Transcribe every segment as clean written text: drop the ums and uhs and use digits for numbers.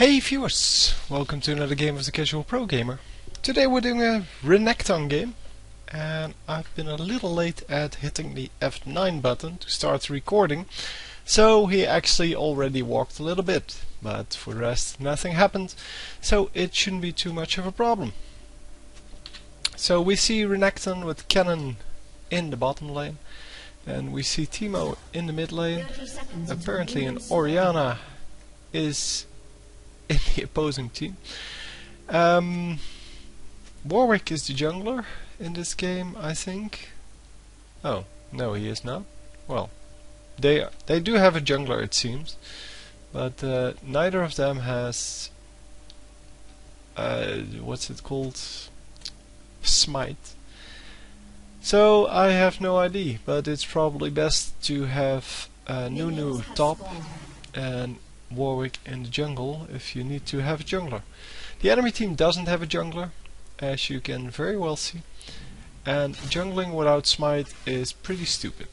Hey viewers, welcome to another game of the Casual Pro Gamer. Today we're doing a Renekton game, and I've been a little late at hitting the F9 button to start recording, so he actually already walked a little bit, but for the rest nothing happened, so it shouldn't be too much of a problem. So we see Renekton with Cannon in the bottom lane, and we see Teemo in the mid lane. Apparently an Orianna is in the opposing team. Warwick is the jungler in this game, I think. Oh, no, he is not. Well, they do have a jungler, it seems, but neither of them has what's it called? Smite. So I have no idea, but it's probably best to have Nunu top and Warwick in the jungle if you need to have a jungler. The enemy team doesn't have a jungler, as you can very well see, and jungling without smite is pretty stupid.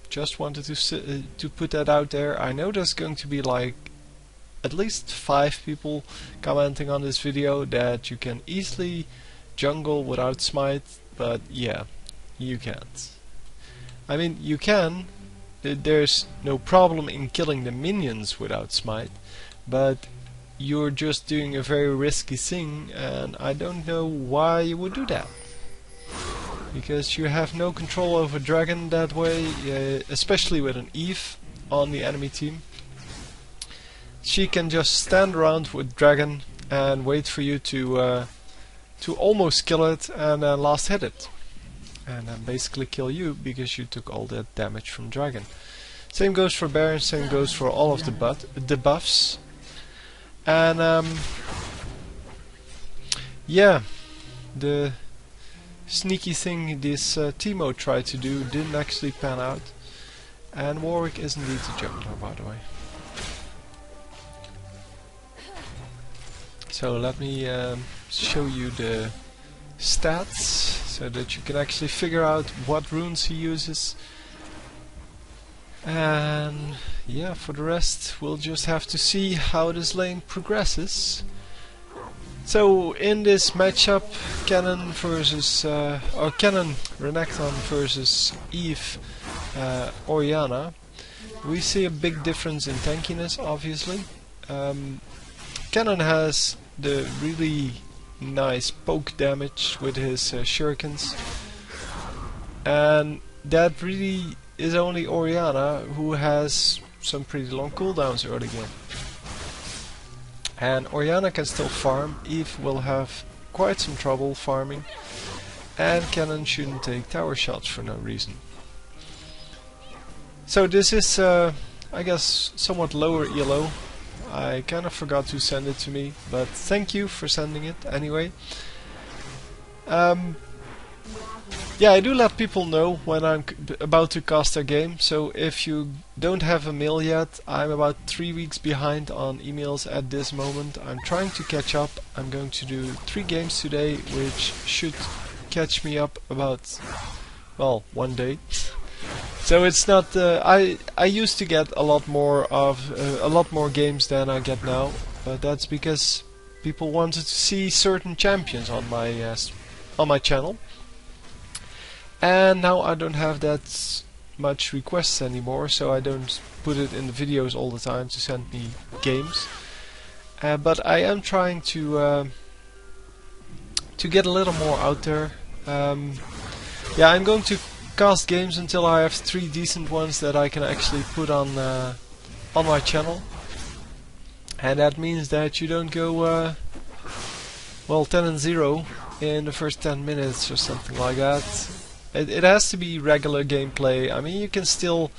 Just wanted to put that out there. I know there's going to be like at least 5 people commenting on this video that you can easily jungle without smite, but yeah, you can't. I mean, you can. There's no problem in killing the minions without smite, but you're just doing a very risky thing, and I don't know why you would do that. Because you have no control over dragon that way, especially with an Eve on the enemy team. She can just stand around with dragon and wait for you to almost kill it and then last hit it. And then basically kill you because you took all that damage from dragon. Same goes for Baron, same goes for all of the buffs. And yeah, the sneaky thing this Teemo tried to do didn't actually pan out. And Warwick is indeed the jungler, by the way. So let me show you the stats, so that you can actually figure out what runes he uses. And yeah, for the rest we'll just have to see how this lane progresses. So in this matchup, Cannon versus Renekton versus Eve Orianna, we see a big difference in tankiness, obviously. Cannon has the really nice poke damage with his shurikens, and that really is only Orianna who has some pretty long cooldowns early game. And Orianna can still farm, Eve will have quite some trouble farming, and Cannon shouldn't take tower shots for no reason. So this is I guess somewhat lower ELO. I kind of forgot to send it to me, but thank you for sending it anyway. Yeah, I do let people know when I'm about to cast a game, so if you don't have a mail yet, I'm about 3 weeks behind on emails at this moment. I'm trying to catch up. I'm going to do 3 games today, which should catch me up about, well, 1 day. So it's not. I used to get a lot more games than I get now, but that's because people wanted to see certain champions on my channel, and now I don't have that much requests anymore, so I don't put it in the videos all the time to send me games. But I am trying to get a little more out there. Yeah, I'm going to cast games until I have 3 decent ones that I can actually put on my channel, and that means that you don't go well 10-0 in the first 10 minutes or something like that. It has to be regular gameplay. I mean, you can still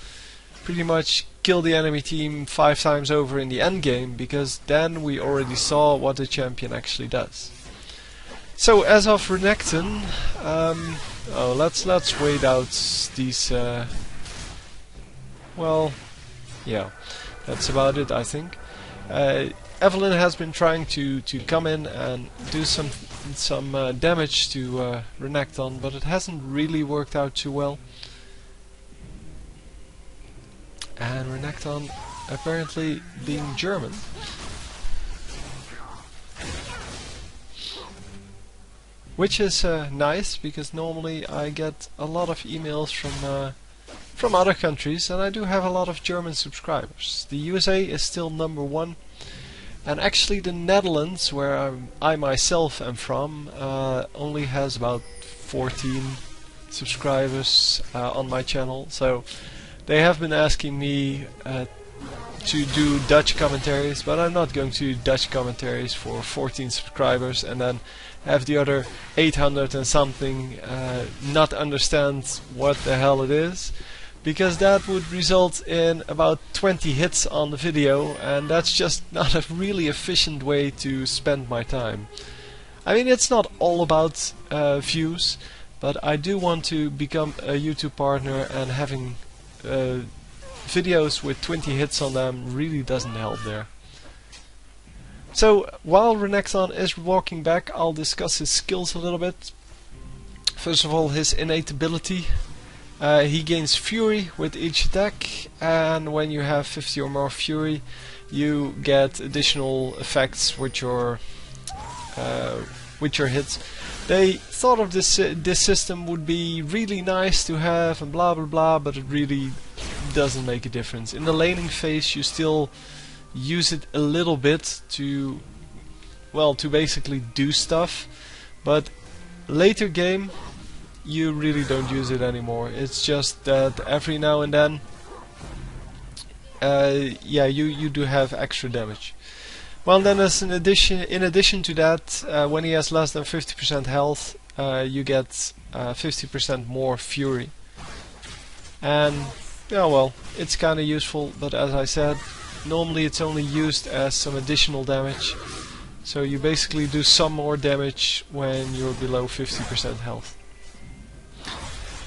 pretty much kill the enemy team 5 times over in the end game, because then we already saw what the champion actually does. So as of Renekton, oh, let's wait out these. Well, yeah, that's about it, I think. Evelyn has been trying to come in and do some damage to Renekton, but it hasn't really worked out too well. And Renekton apparently being German which is nice because normally I get a lot of emails from other countries, and I do have a lot of German subscribers. The USA is still #1, and actually the Netherlands, where I myself am from, only has about 14 subscribers on my channel. So they have been asking me to do Dutch commentaries, but I'm not going to do Dutch commentaries for 14 subscribers and then have the other 800 and something not understand what the hell it is, because that would result in about 20 hits on the video, and that's just not a really efficient way to spend my time. I mean, it's not all about views, but I do want to become a YouTube partner, and having videos with 20 hits on them really doesn't help there. So while Renekton is walking back, I'll discuss his skills a little bit. First of all, his innate ability. He gains Fury with each attack, and when you have 50 or more Fury, you get additional effects with your hits. They thought of this system would be really nice to have and blah blah blah, but it really doesn't make a difference. In the laning phase, you still use it a little bit to, well, to basically do stuff, but later game you really don't use it anymore. It's just that every now and then yeah, you do have extra damage. Well, then as in addition to that, when he has less than 50% health, you get 50% more Fury. And yeah, well, it's kinda useful, but as I said, normally it's only used as some additional damage. So you basically do some more damage when you're below 50% health.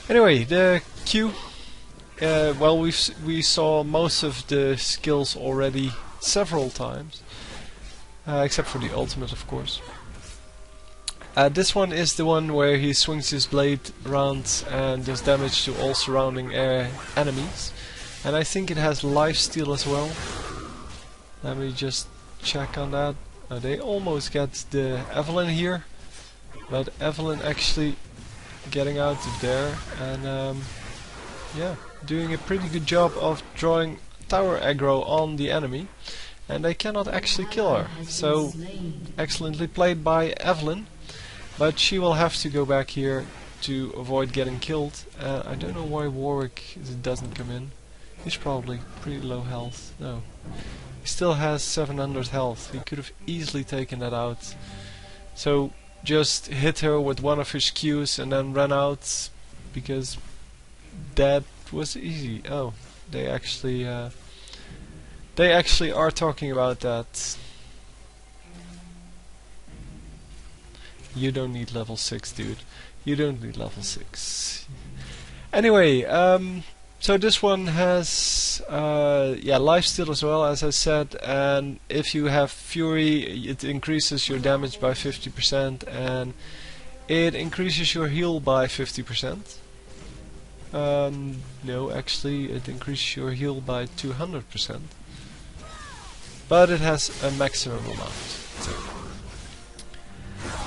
Anyway, the Q. Well, we saw most of the skills already several times, except for the ultimate, of course. This one is the one where he swings his blade around and does damage to all surrounding enemies. And I think it has lifesteal as well. Let me just check on that. They almost get the Evelyn here, but Evelyn actually getting out of there and yeah, doing a pretty good job of drawing tower aggro on the enemy, and they cannot actually kill her. So excellently played by Evelyn, but she will have to go back here to avoid getting killed. I don't know why Warwick doesn't come in. He's probably pretty low health. No, he still has 700 health. He could have easily taken that out. So just hit her with one of his Qs and then run out, because that was easy. Oh, they actually are talking about that. You don't need level 6, dude. You don't need level 6. Anyway, so this one has yeah, lifesteal as well, as I said, and if you have Fury, it increases your damage by 50% and it increases your heal by 50%. No, actually it increases your heal by 200%, but it has a maximum amount. So.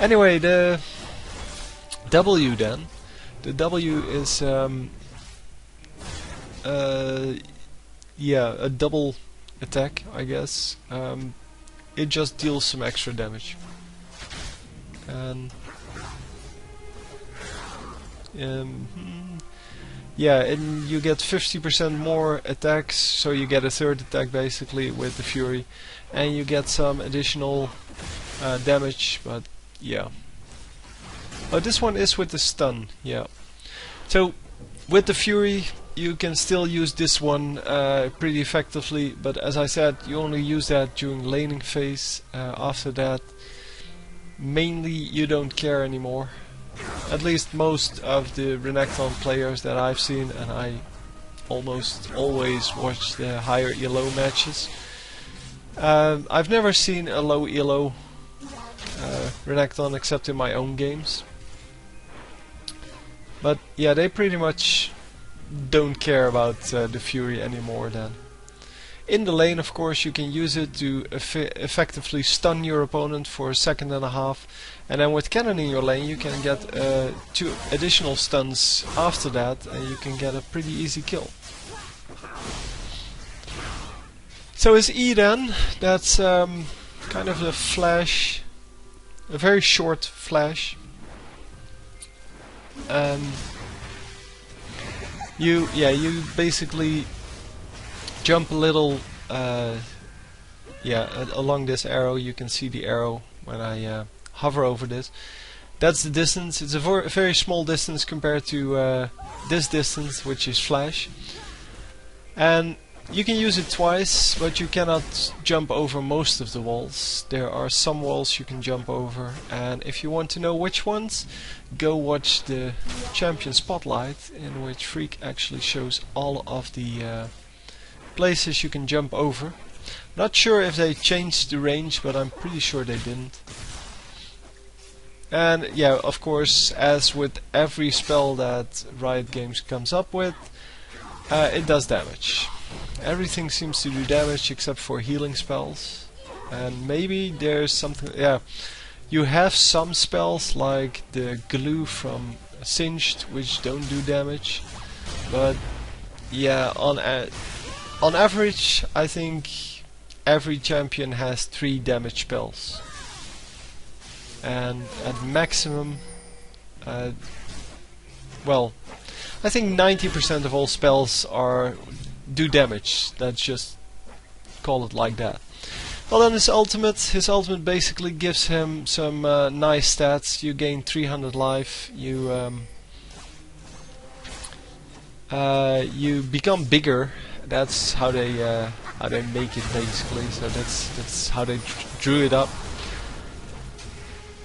Anyway, the W then. The W is yeah, a double attack, I guess. It just deals some extra damage. And yeah, and you get 50% more attacks, so you get a third attack basically with the Fury, and you get some additional damage, but yeah. Oh, this one is with the stun, yeah. So with the Fury you can still use this one pretty effectively, but as I said, you only use that during laning phase. After that, mainly you don't care anymore. At least most of the Renekton players that I've seen, and I almost always watch the higher ELO matches. I've never seen a low ELO Renekton except in my own games. But yeah, they pretty much don't care about the Fury anymore then. In the lane, of course, you can use it to effectively stun your opponent for a second and a half, and then with cannon in your lane you can get 2 additional stuns after that, and you can get a pretty easy kill. So his E then, that's kind of a flash, a very short flash. You basically jump a little along this arrow. You can see the arrow when I hover over this. That's the distance. It's a very small distance compared to this distance, which is flash. And you can use it twice, but you cannot jump over most of the walls. There are some walls you can jump over, and if you want to know which ones, go watch the Champion Spotlight, in which Freak actually shows all of the places you can jump over. Not sure if they changed the range, but I'm pretty sure they didn't. And yeah, of course, as with every spell that Riot Games comes up with, it does damage. Everything seems to do damage except for healing spells. And maybe there's something, yeah, you have some spells like the glue from Singed which don't do damage, but yeah, on average I think every champion has 3 damage spells, and at maximum, well, I think 90% of all spells do damage. Let's just call it like that. Well, then his ultimate basically gives him some nice stats. You gain 300 life. You become bigger. That's how they make it basically. So that's how they drew it up.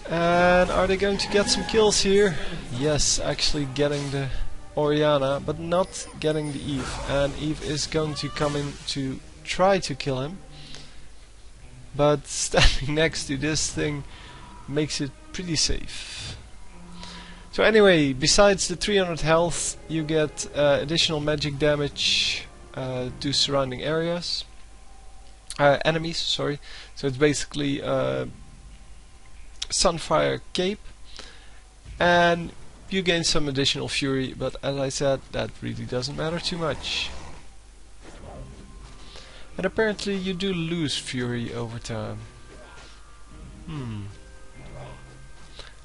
And are they going to get some kills here? Yes, actually getting the Orianna, but not getting the Eve. And Eve is going to come in to try to kill him. But standing next to this thing makes it pretty safe. So anyway, besides the 300 health, you get additional magic damage to surrounding areas. Enemies, sorry. So it's basically Sunfire Cape. And you gain some additional fury, but as I said, that really doesn't matter too much. And apparently you do lose fury over time.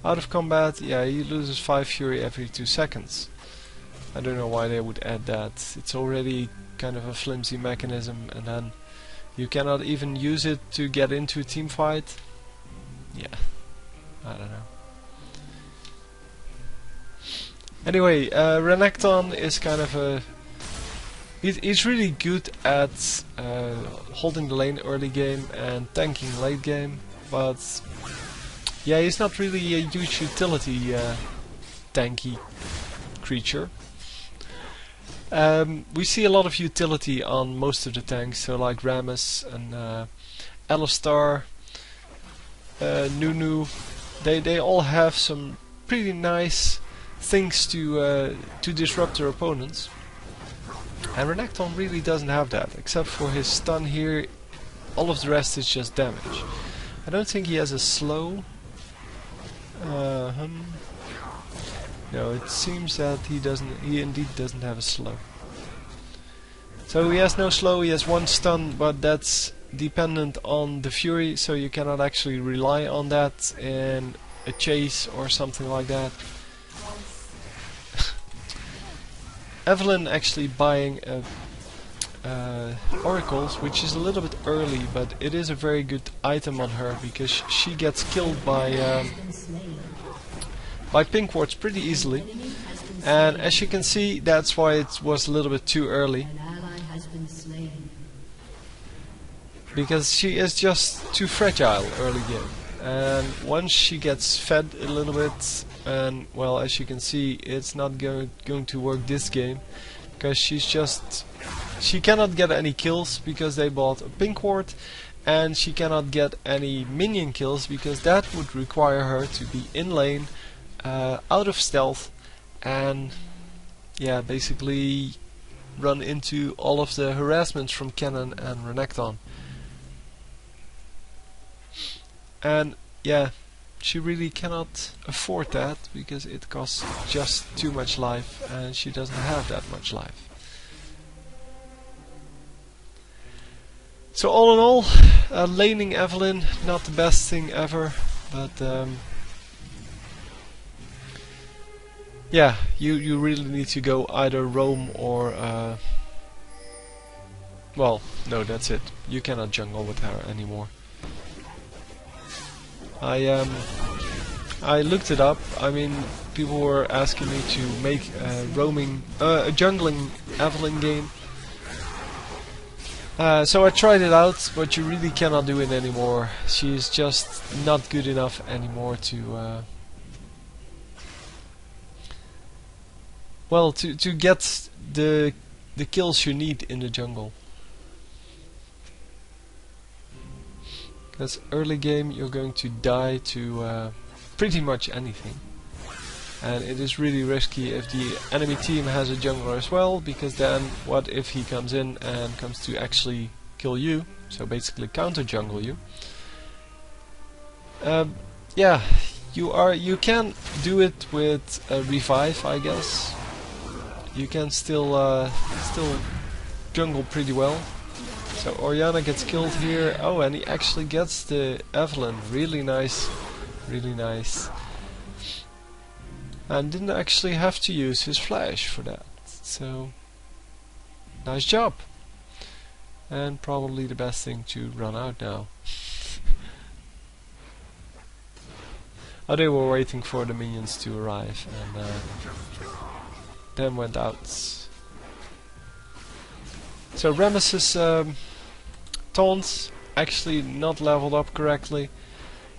Out of combat, yeah, he loses 5 fury every 2 seconds. I don't know why they would add that. It's already kind of a flimsy mechanism, and then you cannot even use it to get into a team fight. Yeah, I don't know. Anyway, Renekton is kind of a... He's really good at holding the lane early game and tanking late game, but yeah, he's not really a huge utility tanky creature. We see a lot of utility on most of the tanks, so like Rammus and Alistar, Nunu. They all have some pretty nice things to disrupt their opponents. And Renekton really doesn't have that, except for his stun here. All of the rest is just damage. I don't think he has a slow. No, it seems that he doesn't. He indeed doesn't have a slow. So he has no slow. He has 1 stun, but that's dependent on the fury, so you cannot actually rely on that in a chase or something like that. Evelyn actually buying oracles, which is a little bit early, but it is a very good item on her because she gets killed by pink wards pretty easily. And as you can see, that's why it was a little bit too early, because she is just too fragile early game. And once she gets fed a little bit, and well, as you can see, it's not going to work this game, because she cannot get any kills because they bought a pink ward, and she cannot get any minion kills because that would require her to be in lane, out of stealth, and yeah, basically run into all of the harassments from Cannon and Renekton. And yeah, she really cannot afford that because it costs just too much life and she doesn't have that much life. So all in all, laning Evelynn, not the best thing ever, but yeah, you really need to go either roam or well, no, that's it. You cannot jungle with her anymore. I looked it up. I mean, people were asking me to make a jungling Evelynn game. So I tried it out, but you really cannot do it anymore. She's just not good enough anymore to well, to get the kills you need in the jungle. Because early game you're going to die to pretty much anything. And it is really risky if the enemy team has a jungler as well, because then what if he comes in and comes to actually kill you, so basically counter jungle you. Yeah, you can do it with a revive, I guess. You can still jungle pretty well. So Orianna gets killed here. Oh, and he actually gets the Evelynn. Really nice, really nice. And didn't actually have to use his flash for that. So nice job. And probably the best thing to run out now. Oh, they were waiting for the minions to arrive and then went out. So Rammus's taunts actually not leveled up correctly.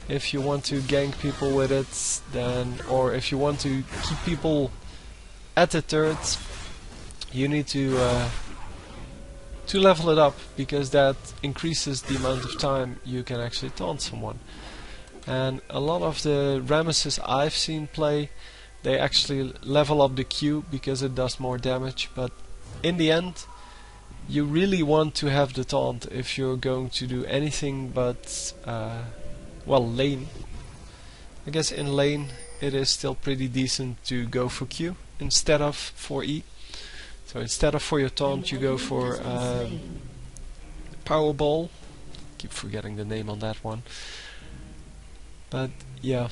If you want to gank people with it, then, or if you want to keep people at the turrets, you need to level it up, because that increases the amount of time you can actually taunt someone. And a lot of the Rammus's I've seen play, they actually level up the Q because it does more damage, but in the end you really want to have the taunt if you're going to do anything but well, lane. I guess in lane it is still pretty decent to go for Q instead of for E. So instead of for your taunt you go for Powerball. Keep forgetting the name on that one. But yeah.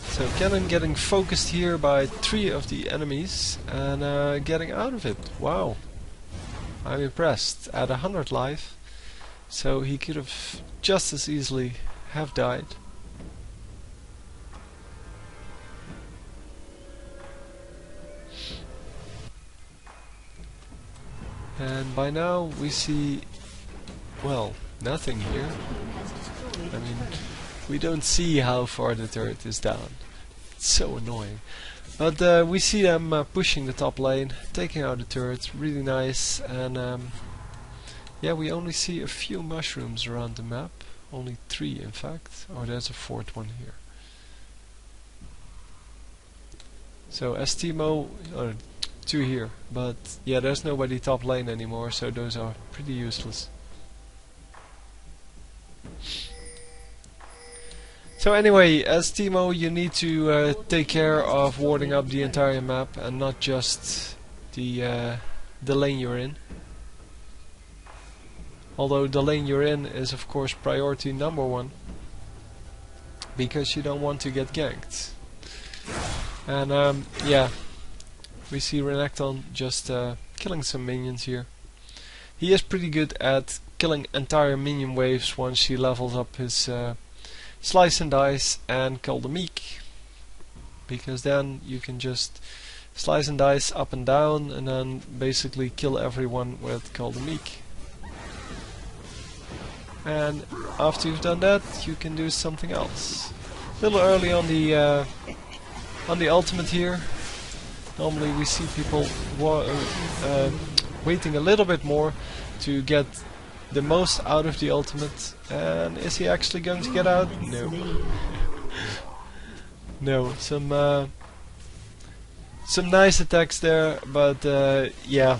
So Cannon getting focused here by 3 of the enemies and getting out of it. Wow. I'm impressed. At 100 life, so he could have just as easily have died. And by now we see, well, nothing here. I mean, we don't see how far the turret is down. It's so annoying. But we see them pushing the top lane, taking out the turrets, really nice. And yeah, we only see a few mushrooms around the map, only 3 in fact. Oh, there's a 4th one here. So Estimo, 2 here, but yeah, there's nobody top lane anymore, so those are pretty useless. So anyway, as Teemo, you need to take care of warding up the entire map and not just the lane you're in. Although the lane you're in is of course priority number 1, because you don't want to get ganked. And yeah, we see Renekton just killing some minions here. He is pretty good at killing entire minion waves once he levels up his Slice and Dice and Call the Meek, because then you can just slice and dice up and down and then basically kill everyone with Call the Meek. And after you've done that, you can do something else. A little early on the ultimate here. Normally we see people waiting a little bit more to get the most out of the ultimate. And is he actually going to get out? No. No, some nice attacks there, but yeah,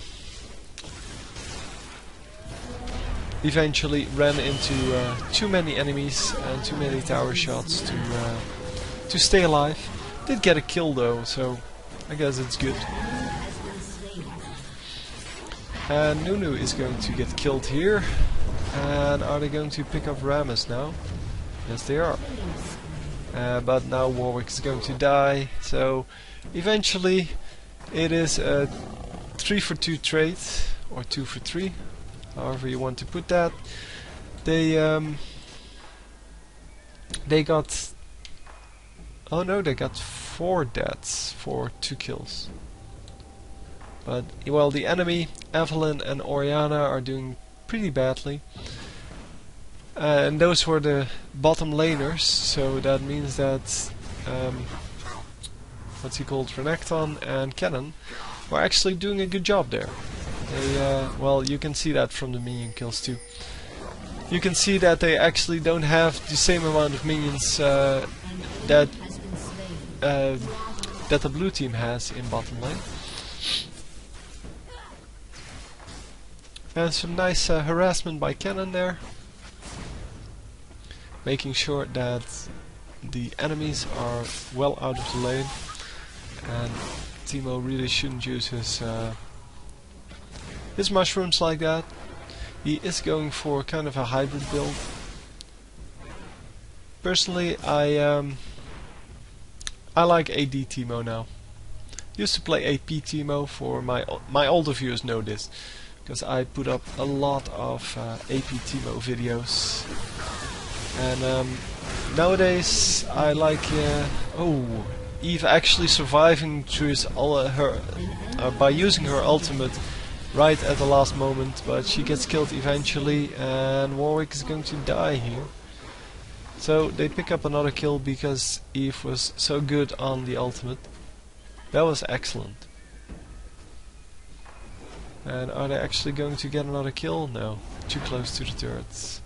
eventually ran into too many enemies and too many tower shots to stay alive. Did get a kill though, so I guess it's good. And Nunu is going to get killed here. And are they going to pick up Rammus now? Yes, they are. But now Warwick is going to die, so eventually it is a 3 for 2 trade, or 2 for 3, however you want to put that. They got, oh no, they got 4 deaths for 2 kills. But well, the enemy, Evelyn and Oriana, are doing pretty badly. And those were the bottom laners, so that means that what's he called, Renekton and Cannon were actually doing a good job there. They, well, you can see that from the minion kills too. You can see that they actually don't have the same amount of minions that the blue team has in bottom lane. And some nice harassment by Cannon there, making sure that the enemies are well out of the lane, and Teemo really shouldn't use his mushrooms like that. He is going for kind of a hybrid build. Personally, I like AD Teemo now. Used to play AP Teemo. For my older viewers know this, because I put up a lot of AP Teemo videos. And nowadays I like Eve actually surviving through by using her ultimate right at the last moment, but she gets killed eventually, and Warwick is going to die here. So they pick up another kill because Eve was so good on the ultimate. That was excellent. And are they actually going to get another kill? No, too close to the turrets.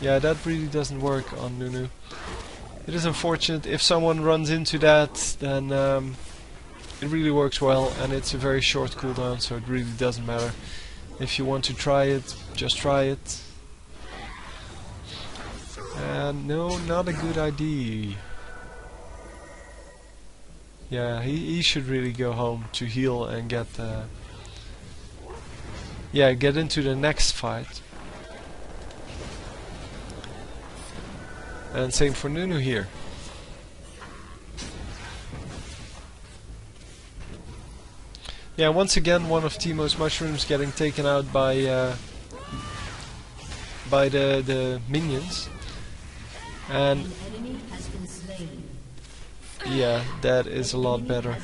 Yeah, that really doesn't work on Nunu. It is unfortunate. If someone runs into that, then it really works well, and it's a very short cooldown, so it really doesn't matter. If you want to try it, just try it. And no, not a good idea. Yeah, he should really go home to heal and get into the next fight. And same for Nunu here. Yeah, once again one of Teemo's mushrooms getting taken out by the minions. And yeah, that is a lot better.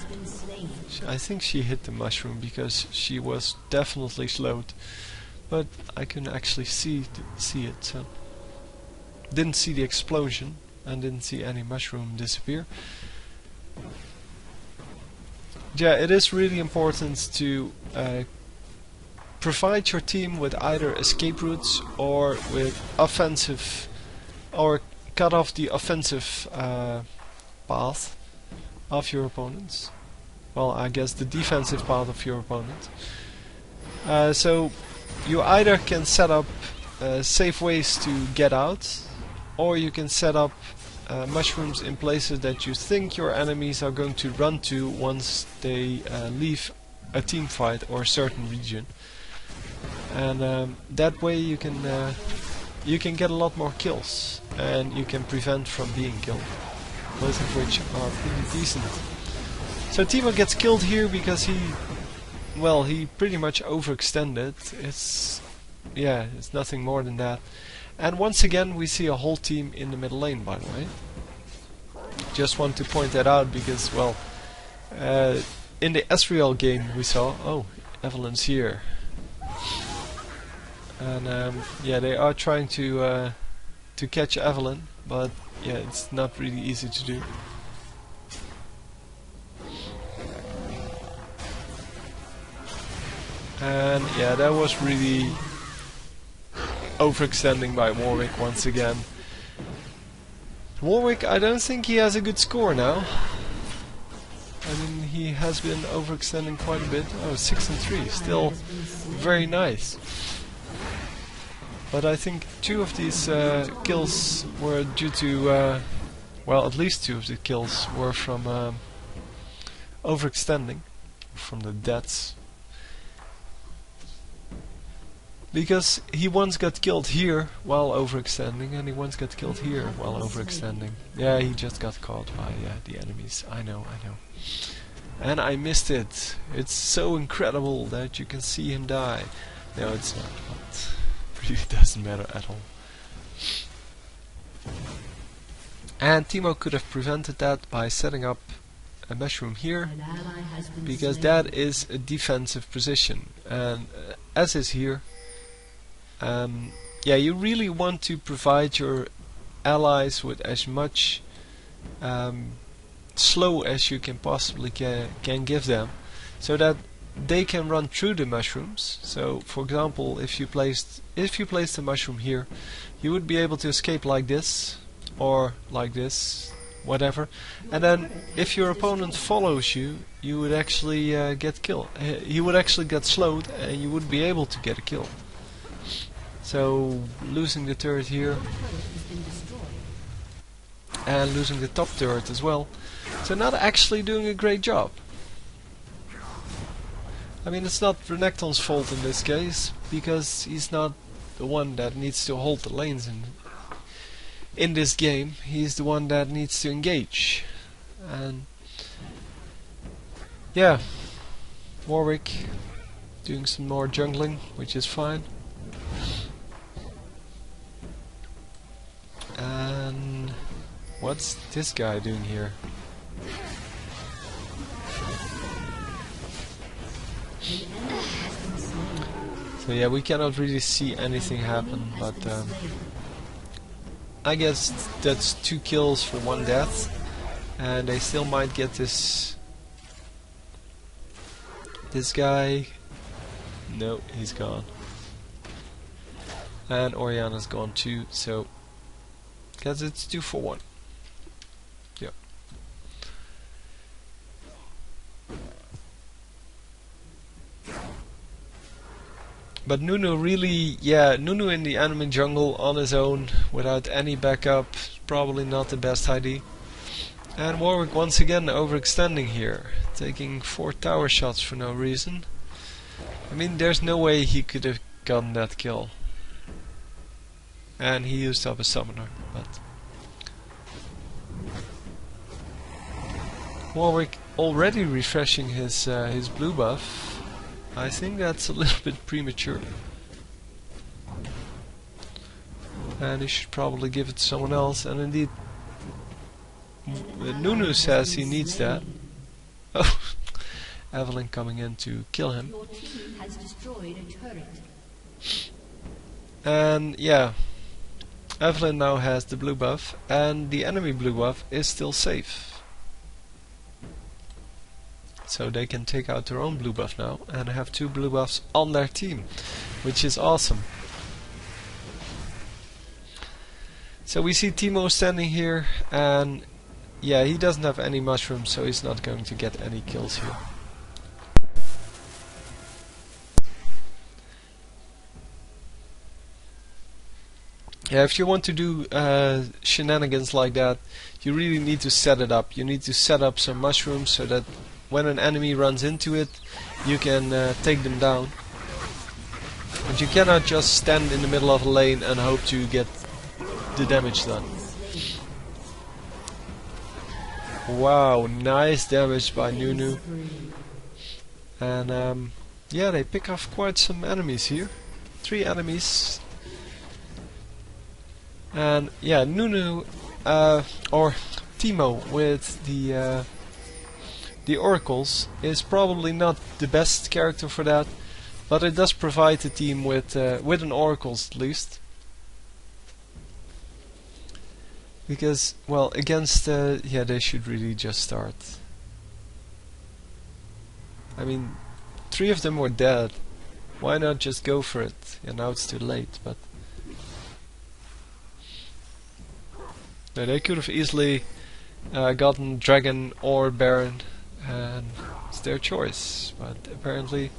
I think she hit the mushroom because she was definitely slowed, but I couldn't actually see it, so didn't see the explosion and didn't see any mushroom disappear. Yeah, it is really important to provide your team with either escape routes or with offensive, or cut off the offensive path of your opponents. Well, I guess the defensive path of your opponent. So you either can set up safe ways to get out, or you can set up mushrooms in places that you think your enemies are going to run to once they leave a team fight or a certain region. And that way you can get a lot more kills, and you can prevent from being killed, both of which are pretty decent. So Teemo gets killed here because he pretty much overextended. It's nothing more than that. And once again we see a whole team in the middle lane, by the way. Just want to point that out because, well, in the Ezreal game we saw, oh, Evelyn's here. And yeah, they are trying to catch Evelyn, but yeah, it's not really easy to do. And yeah, that was really overextending by Warwick once again. Warwick, I don't think he has a good score now. I mean, he has been overextending quite a bit. Oh, 6 and 3, still very nice. But I think 2 of these kills were due to, well, at least 2 of the kills were from overextending, from the deaths. Because he once got killed here while overextending, and he once got killed here while overextending. Yeah, he just got caught by the enemies. I know. And I missed it. It's so incredible that you can see him die. No, it's not, but it really doesn't matter at all. And Timo could have prevented that by setting up a mushroom here, because that is a defensive position, and as is here. Yeah, you really want to provide your allies with as much slow as you can possibly can give them, so that they can run through the mushrooms. So, for example, if you placed the mushroom here, you would be able to escape like this, or like this, whatever. And then, if your opponent follows you, you would actually get killed. He would actually get slowed, and you would be able to get a kill. So, losing the turret here, and losing the top turret as well. So not actually doing a great job. I mean, it's not Renekton's fault in this case, because he's not the one that needs to hold the lanes in this game. He's the one that needs to engage. And yeah, Warwick doing some more jungling, which is fine. And what's this guy doing here? So yeah, we cannot really see anything happen, but I guess that's 2 kills for 1 death, and they still might get this guy. No, he's gone. And Oriana's gone too, so guess it's 2 for 1. Yeah. But Nunu really, yeah, Nunu in the enemy jungle on his own without any backup, probably not the best idea. And Warwick once again overextending here, taking 4 tower shots for no reason. I mean, there's no way he could have gotten that kill. And he used up a summoner, but Warwick already refreshing his blue buff. I think that's a little bit premature, and he should probably give it to someone else. And indeed, Nunu says he needs that. Oh, Evelyn coming in to kill him. Your team has destroyed a turret. And yeah, Evelyn now has the blue buff, and the enemy blue buff is still safe. So they can take out their own blue buff now and have 2 blue buffs on their team, which is awesome. So we see Timo standing here, and yeah, he doesn't have any mushrooms, so he's not going to get any kills here. Yeah, if you want to do shenanigans like that, you really need to set it up. You need to set up some mushrooms so that when an enemy runs into it, you can take them down. But you cannot just stand in the middle of a lane and hope to get the damage done. Wow, nice damage by Nunu. And yeah, they pick off quite some enemies here. 3 enemies. And yeah, Nunu or Timo with the oracles is probably not the best character for that, but it does provide the team with an oracles at least. Because, well, against yeah, they should really just start. I mean, 3 of them were dead. Why not just go for it? Yeah, now it's too late, but No, they could have easily gotten Dragon or Baron, and it's their choice. But apparently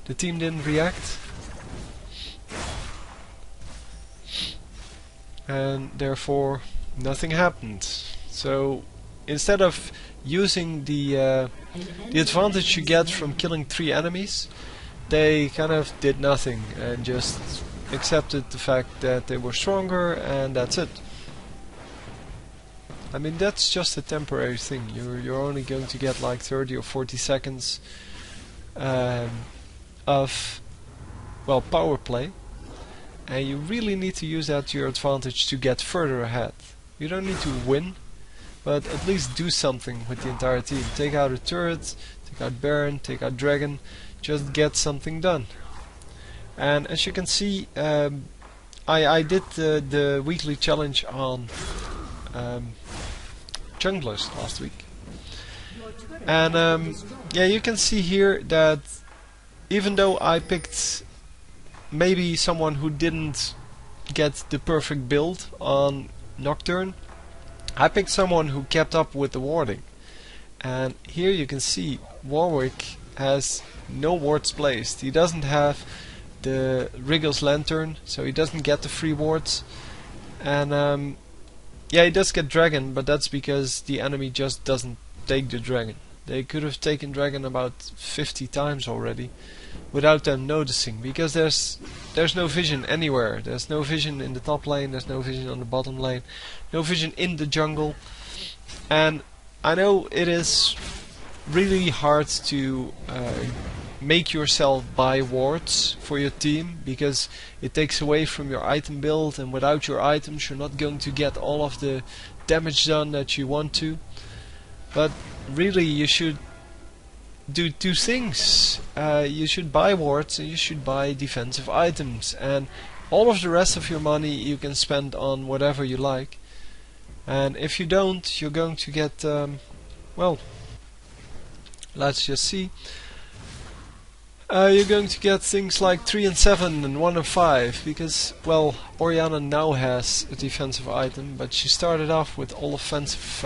the team didn't react, and therefore nothing happened. So instead of using the advantage you get from killing 3 enemies, they kind of did nothing and just accepted the fact that they were stronger, and that's it. I mean, that's just a temporary thing. You're only going to get like 30 or 40 seconds of, well, power play, and you really need to use that to your advantage to get further ahead. You don't need to win, but at least do something with the entire team. Take out a turret, take out Baron, take out Dragon, just get something done. And as you can see, I did the weekly challenge on junglers last week. And yeah, you can see here that even though I picked maybe someone who didn't get the perfect build on Nocturne, I picked someone who kept up with the warding. And here you can see Warwick has no wards placed. He doesn't have the Wriggle's Lantern, so he doesn't get the free wards. And yeah, he does get Dragon, but that's because the enemy just doesn't take the Dragon. They could have taken Dragon about 50 times already without them noticing, because there's no vision anywhere. There's no vision in the top lane, there's no vision on the bottom lane, no vision in the jungle. And I know it is really hard to make yourself buy wards for your team, because it takes away from your item build, and without your items you're not going to get all of the damage done that you want to. But really, you should do 2 things. You should buy wards and you should buy defensive items, and all of the rest of your money you can spend on whatever you like. And if you don't, you're going to get well, let's just see. You're going to get things like 3 and 7 and 1 and 5, because, well, Orianna now has a defensive item, but she started off with all offensive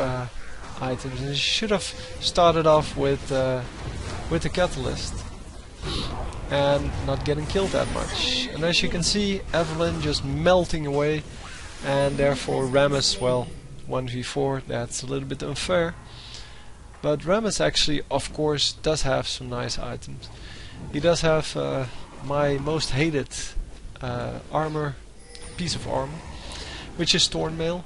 items, and she should have started off with the Catalyst and not getting killed that much. And as you can see, Evelyn just melting away, and therefore Rammus, well, 1v4, that's a little bit unfair. But Rammus actually, of course, does have some nice items. He does have my most hated piece of armor, which is Thornmail.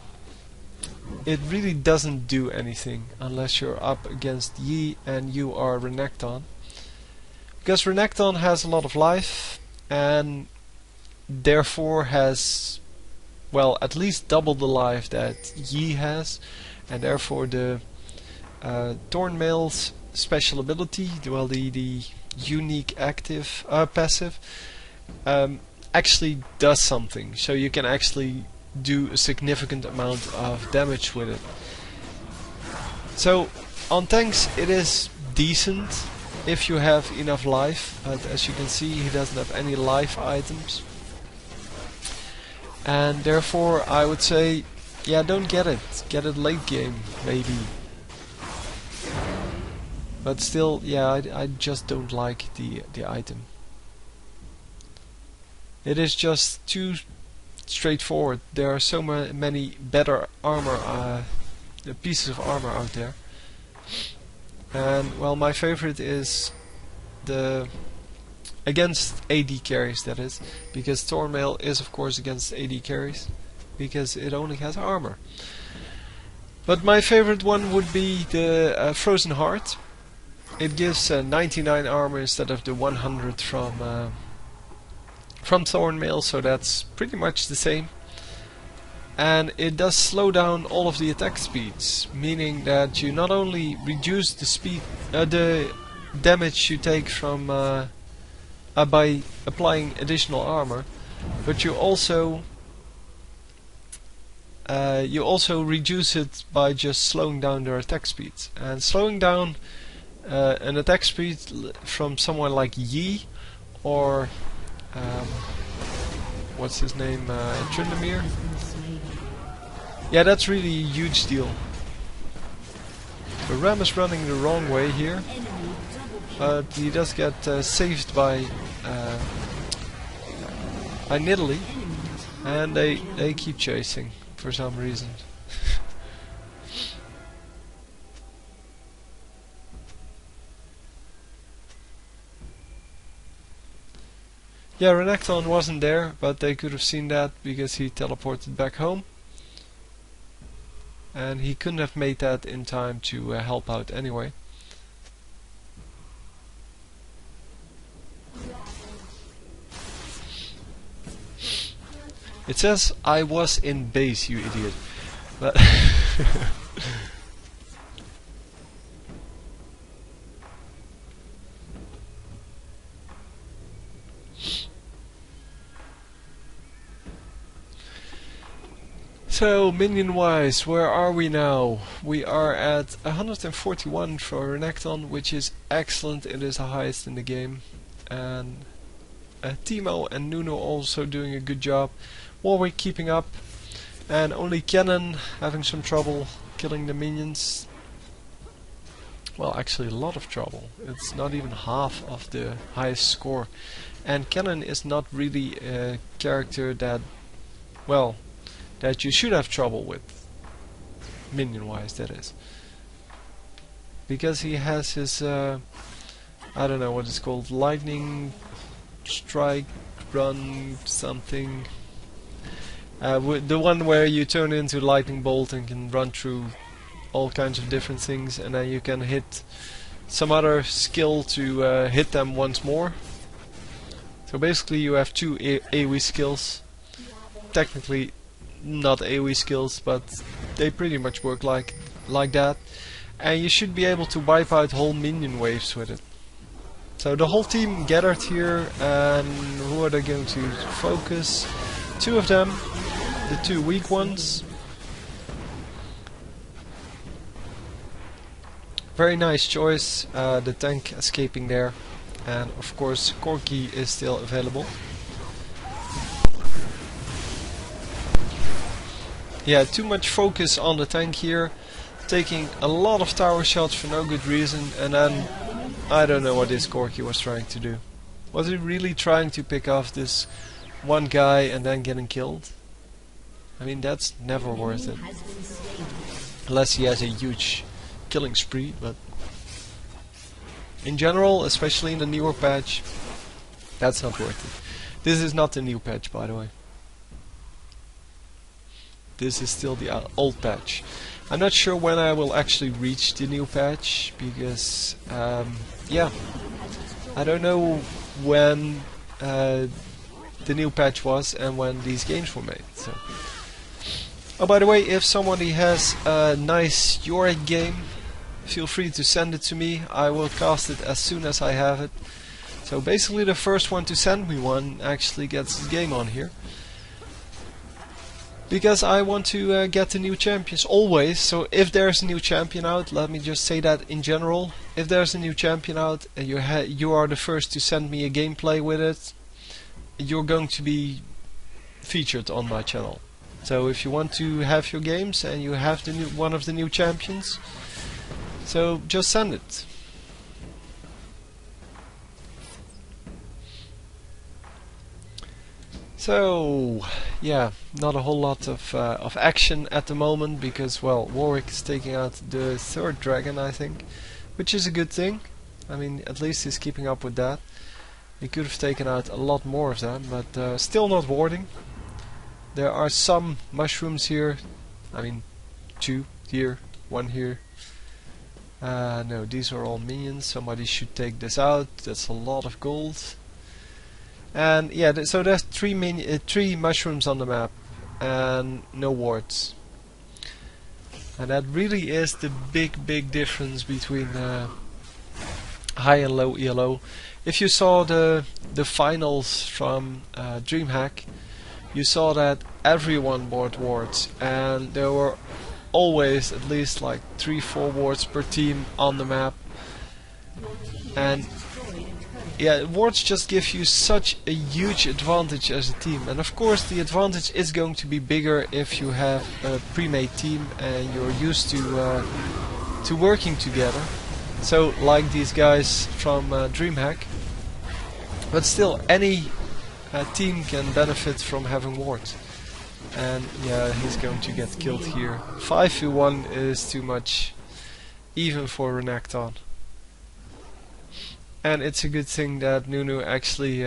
It really doesn't do anything unless you're up against Yi and you are Renekton. Because Renekton has a lot of life and therefore has, well, at least double the life that Yi has, and therefore the Thornmail's special ability, well, the unique active passive, actually does something. So you can actually do a significant amount of damage with it. So on tanks it is decent if you have enough life, but as you can see, he doesn't have any life items, and therefore I would say, yeah, don't get it. Get it late game maybe. But still, yeah, I just don't like the item. It is just too straightforward. There are so many better armor, pieces of armor out there. And, well, my favorite is the against AD carries, that is, because Thornmail is of course against AD carries, because it only has armor. But my favorite one would be the Frozen Heart. It gives 99 armor instead of the 100 from Thornmail, so that's pretty much the same. And it does slow down all of the attack speeds, meaning that you not only reduce the speed, the damage you take from by applying additional armor, but you also reduce it by just slowing down their attack speeds. And slowing down an attack speed from someone like Yi or what's his name, Tryndamere. Yeah, that's really a huge deal. The Ram is running the wrong way here, but he does get saved by Nidalee, and they keep chasing for some reason. Yeah, Renekton wasn't there, but they could have seen that because he teleported back home. And he couldn't have made that in time to help out anyway. It says I was in base, you idiot. But so, minion-wise, where are we now? We are at 141 for Renekton, which is excellent. It is the highest in the game. And Teemo and Nuno also doing a good job. Warwick keeping up. And only Cannon having some trouble killing the minions. Well, actually a lot of trouble. It's not even half of the highest score. And Cannon is not really a character that, well, that you should have trouble with, minion-wise, that is. Because he has his, I don't know what it's called, lightning strike run something. The one where you turn into lightning bolt and can run through all kinds of different things, and then you can hit some other skill to hit them once more. So basically you have two AoE skills. Technically not AoE skills, but they pretty much work like that, and you should be able to wipe out whole minion waves with it. So the whole team gathered here, and who are they going to focus? Two of them, the two weak ones. Very nice choice, the tank escaping there, and of course Corki is still available. Yeah, too much focus on the tank here, taking a lot of tower shots for no good reason, and then I don't know what this Corki was trying to do. Was he really trying to pick off this one guy and then getting killed? I mean, that's never worth it. Unless he has a huge killing spree, but in general, especially in the newer patch, that's not worth it. This is not the new patch, by the way. This is still the old patch. I'm not sure when I will actually reach the new patch, because yeah, I don't know when the new patch was and when these games were made. So, oh, by the way, if somebody has a nice Yorick game, feel free to send it to me. I will cast it as soon as I have it. So basically the first one to send me one actually gets the game on here. Because I want to get the new champions always. So if there's a new champion out, let me just say that in general, if there's a new champion out and you are the first to send me a gameplay with it, you're going to be featured on my channel. So if you want to have your games and you have the one of the new champions, so just send it. So yeah, not a whole lot of action at the moment, because, well, Warwick is taking out the third dragon, I think, which is a good thing. I mean, at least he's keeping up with that. He could have taken out a lot more of them, but still not warding. There are some mushrooms here. I mean, 2 here, 1 here. No, these are all minions. Somebody should take this out. That's a lot of gold. And yeah, so there's 3 mushrooms on the map and no wards. And that really is the big difference between high and low ELO. If you saw the finals from DreamHack, you saw that everyone bought wards, and there were always at least like 3-4 wards per team on the map. And yeah, wards just give you such a huge advantage as a team, and of course the advantage is going to be bigger if you have a pre-made team and you're used to working together. So like these guys from DreamHack, but still any team can benefit from having wards. And yeah, he's going to get killed here. 5v1 is too much, even for Renekton. And it's a good thing that Nunu actually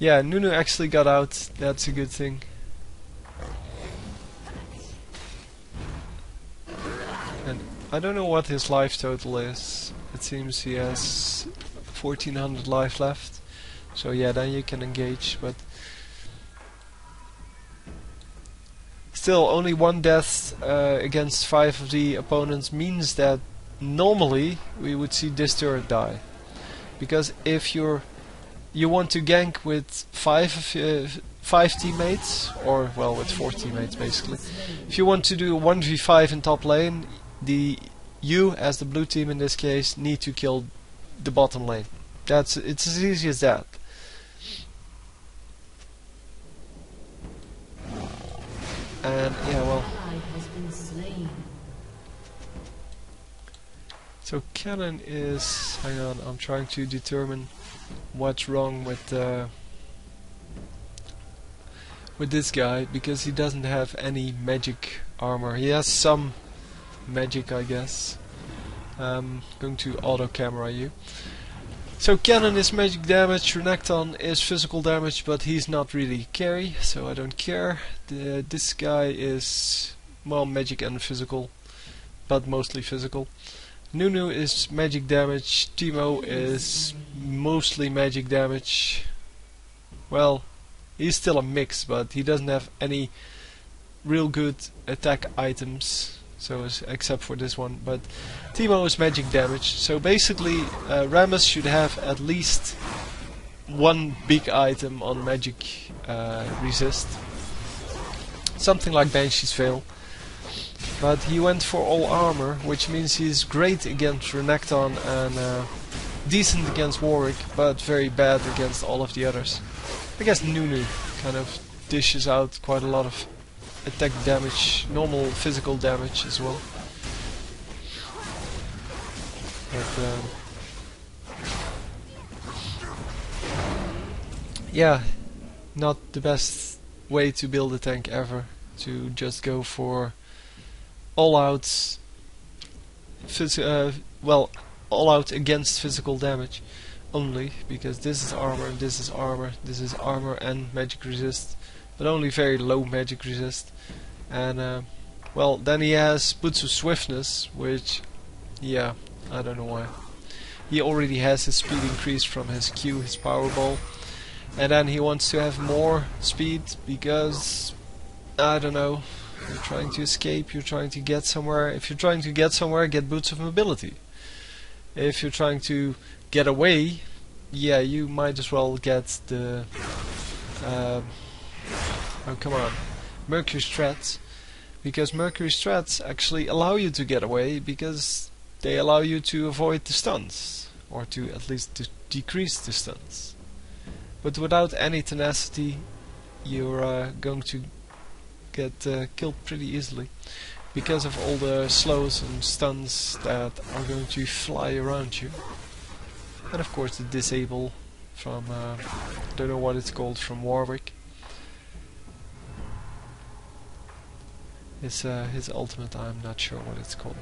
Nunu actually got out. That's a good thing. And I don't know what his life total is. It seems he has 1400 life left. So yeah, then you can engage, but still only one death against 5 of the opponents means that normally we would see this turret die. Because if you want to gank with 5 teammates, or well, with 4 teammates basically. If you want to do a 1v5 in top lane, you as the blue team in this case need to kill the bottom lane. It's as easy as that. And yeah, well. So Cannon is, hang on, I'm trying to determine what's wrong with this guy, because he doesn't have any magic armor. He has some magic, I guess. Going to auto camera you. So Cannon is magic damage, Renekton is physical damage, but he's not really carry, so I don't care. This guy is, well, magic and physical, but mostly physical. Nunu is magic damage, Teemo is mostly magic damage. Well, he's still a mix, but he doesn't have any real good attack items, so except for this one. But Teemo is magic damage, so basically Rammus should have at least one big item on magic resist. Something like Banshee's Veil. But he went for all armor, which means he's great against Renekton and decent against Warwick, but very bad against all of the others. I guess Nunu kind of dishes out quite a lot of attack damage, normal physical damage as well. But yeah, not the best way to build a tank ever, to just go for all out all out against physical damage only, because this is armor, this is armor, this is armor and magic resist, but only very low magic resist. And well, then he has Boots of Swiftness, which, yeah, I don't know why. He already has his speed increased from his Q, his Powerball, and then he wants to have more speed because, I don't know, you're trying to escape, you're trying to get somewhere. If you're trying to get somewhere, get Boots of Mobility. If you're trying to get away, yeah, you might as well get the oh come on, Mercury Strats, because Mercury Strats actually allow you to get away, because they allow you to avoid the stuns, or to at least to decrease the stuns. But without any tenacity, you're going to get killed pretty easily, because of all the slows and stuns that are going to fly around you. And of course the disable from, I don't know what it's called, from Warwick. His ultimate, I'm not sure what it's called.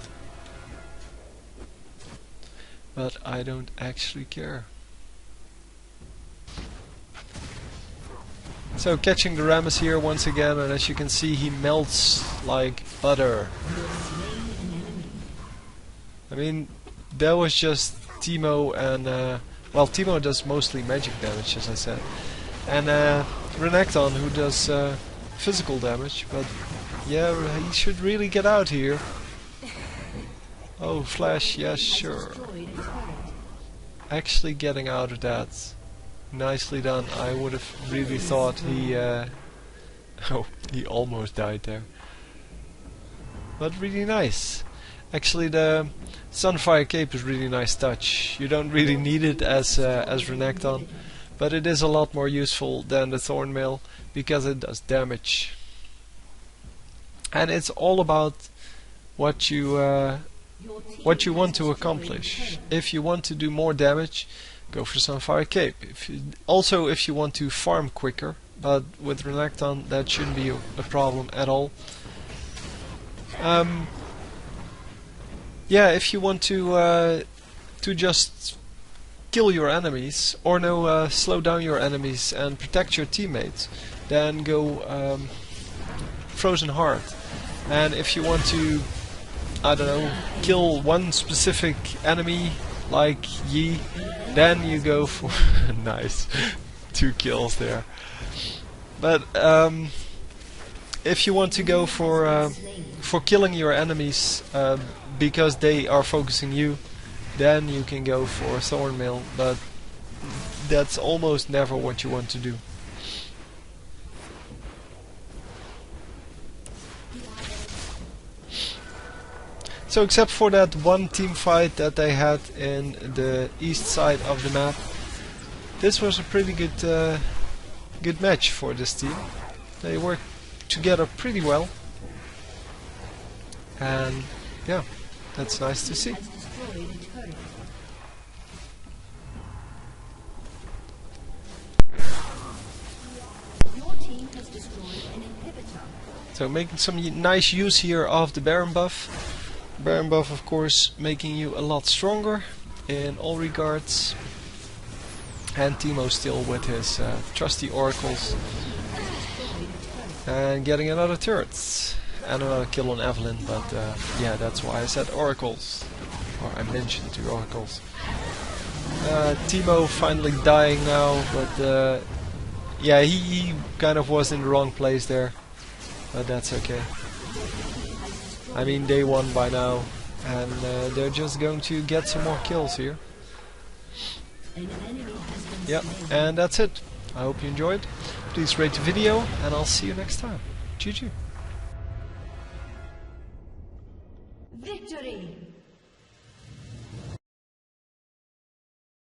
But I don't actually care. So catching the Rammus here once again, and as you can see he melts like butter. I mean, that was just Teemo and, well, Teemo does mostly magic damage, as I said, and Renekton, who does physical damage, but yeah, he should really get out here. Oh, Flash, yes, sure. Actually getting out of that. Nicely done. I would have really thought he oh, he almost died there. But really nice. Actually, the Sunfire Cape is really nice touch. You don't really need it as Renekton, but it is a lot more useful than the Thornmail because it does damage. And it's all about what you want to accomplish. If you want to do more damage, go for Sunfire Cape. If you want to farm quicker, but with Renekton that shouldn't be a problem at all. Yeah, if you want to just kill your enemies, or no, slow down your enemies and protect your teammates, then go Frozen Heart. And if you want to, I don't know, kill one specific enemy like Yi, then you go for nice 2 kills there. But if you want to go for killing your enemies because they are focusing you, then you can go for Thornmail, but that's almost never what you want to do. So except for that one team fight that they had in the east side of the map, this was a pretty good match for this team. They worked together pretty well, and yeah, that's nice to see. So making some nice use here of the Baron buff. Baron buff, of course, making you a lot stronger in all regards. And Teemo still with his trusty oracles. And getting another turret. And another kill on Evelyn, but yeah, that's why I said oracles. Or I mentioned 2 oracles. Teemo finally dying now, but yeah, he kind of was in the wrong place there. But that's okay. I mean, they won by now, and they're just going to get some more kills here. Yep, and that's it. I hope you enjoyed. Please rate the video, and I'll see you next time. GG. Victory!